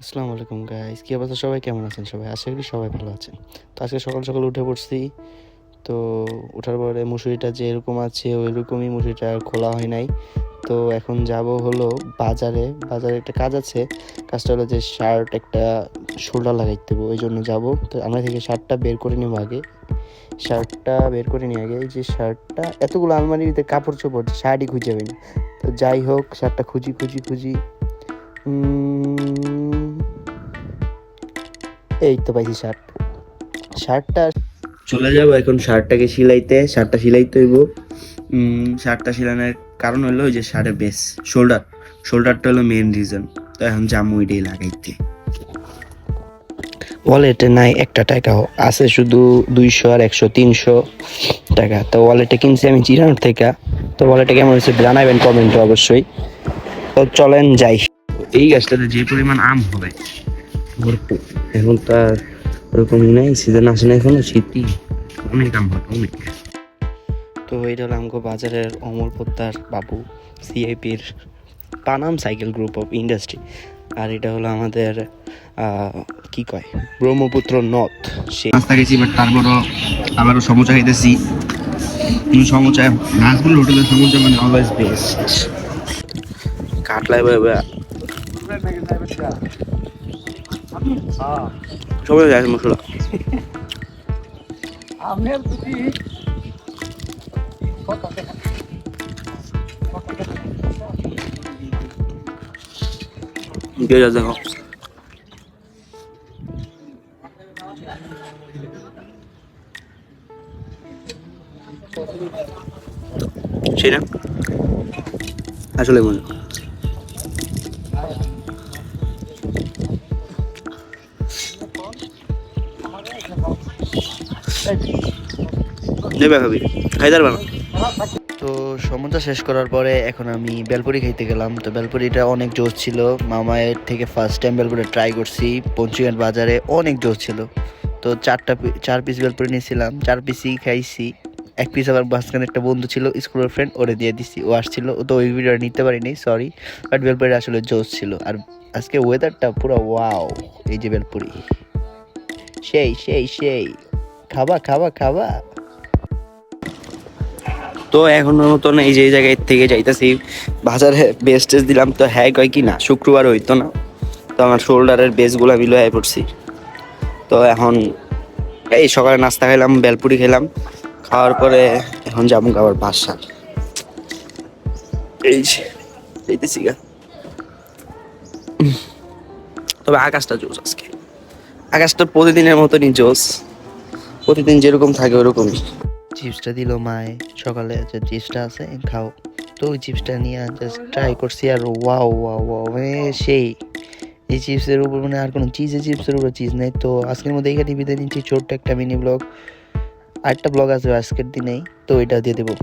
আসসালামু আলাইকুম গাইস, কি অবস্থা? সবাই কেমন আছেন? সবাই আশা করি সবাই ভালো আছেন। তো আজকে সকাল সকাল উঠে পড়ছি। তো ওঠার পরে মুসুরিটা যে এরকম আছে ওই রকমই মুসুরিটা আর খোলা হয় নাই। তো এখন যাব হলো বাজারে। বাজারে একটা কাজ আছে। কাজটা হলো যে শার্ট একটা শোল্ডার লাগাইতে হবে, ওই জন্য যাব। তো আমরা থেকে শার্টটা বের করে নেবো আগে। শার্টটা বের করে নিয়ে আগে, এই যে শার্টটা এতগুলো আলমারিতে কাপড় চোপড়, শার্টই খুঁজে যাবে না। তো যাই হোক, শার্টটা খুঁজি খুঁজি খুঁজি এই তো পাইছি শার্ট। শার্টটা চলে যাবো এখন শার্টটাকে সিলাইতে। শার্টটা সিলাইতে হইব। শার্টটা সিলানোর কারণ হলো ওই যে শার্টের বেস শোল্ডারটা হলো মেন রিজন। তো এখন জামু ওইটাই লাগাইতে। ওয়ালেটে নাই একটা টাকাও, আছে শুধু 200 আর 100 300 টাকা। তো ওয়ালেটে কিনছি আমি জিরানোর থেকে। তো ওয়ালেটে কেমন হয়েছে জানাবেন কমেন্টে অবশ্যই। তো চলেন যাই। এই গাছটাতে যে পরিমাণ আম হবে ভরপুর। এখন তো আর ওরকমই নাই, সিজন আসে না এখনো, শীতই অনেক আম হবে অনেক। তো এটা হলো আমগো বাজারের অমর পোদ্দার বাবু, সিআইপির পানাম সাইকেল গ্রুপ অফ ইন্ডাস্ট্রি। আর এটা হলো আমাদের কি কয় ব্রহ্মপুত্র নথ। সে রাস্তা গেছি, বাট তারপরও আবারও সমুচা খাইতেছি। সমুচা নাজমুল হোটেলের সমুচা মানে অলওয়েজ বেস্ট। কাটলাই সবাই যায় মশলা। দেখো সেই না আসলে মনে নেবে খাবি খাইতে পারবে না। তো সমুদ্র শেষ করার পরে এখন আমি বেলপুরি খাইতে গেলাম। তো বেলপুরিটা অনেক জোশ ছিল। মামায়ের থেকে ফার্স্ট টাইম বেলপুরি ট্রাই করছি পঞ্চগড় বাজারে, অনেক জোশ ছিল। তো 4 পিস বেলপুরি নিয়েছিলাম, 4 পিসই খাইছি। এক পিস আবার মাঝখানে একটা বন্ধু ছিল স্কুলের ফ্রেন্ড, ওরে দিয়ে দিছি, ও আসছিল। ও তো ওই ভিডিওটা নিতে পারিনি, সরি। বাট বেলপুরিটা আসলে জোশ ছিল। আর আজকে ওয়েদারটা পুরো ওয়াও। এই যে বেলপুরি সেই সেই সেই, খাবা খাবা খাবা। তো এখনোর মতন এই যে জায়গায় থেকে যাইতেছি বাজারে, বেস টেস দিলাম। তো হ্যাঁ কয় কি না শুক্রবার হইতো না। তো আমার শোল্ডারের বেসগুলা বিলোয় পড়ছি। তো এখন এই সকালে নাস্তা খাইলাম, বেলপুরি খেলাম। খাওয়ার পরে এখন যাবো আবার বাসা। এই যে যাইতেছি গা। তবে আকাশটা জোস আজকে। আকাশটা প্রতিদিনের মতনই জোস, প্রতিদিন যেরকম থাকে ওরকমই। চিপসটা দিল মায়ে সকালে, যে চিপসটা আছে খাও। তো ওই চিপসটা নিয়ে জাস্ট ট্রাই করছি, আর ওয়াও ওয়াও ওয়াও মানে সেই। এই চিপসের উপর মানে আর কোনো চিপসের উপর চিজ নেই। তো আজকের মধ্যে এখানে বিদায় নিচ্ছি, ছোট্ট একটা মিনি ব্লগ। আরেকটা ব্লগ আসবে আজকের দিনেই, তো এটা দিয়ে দেবো।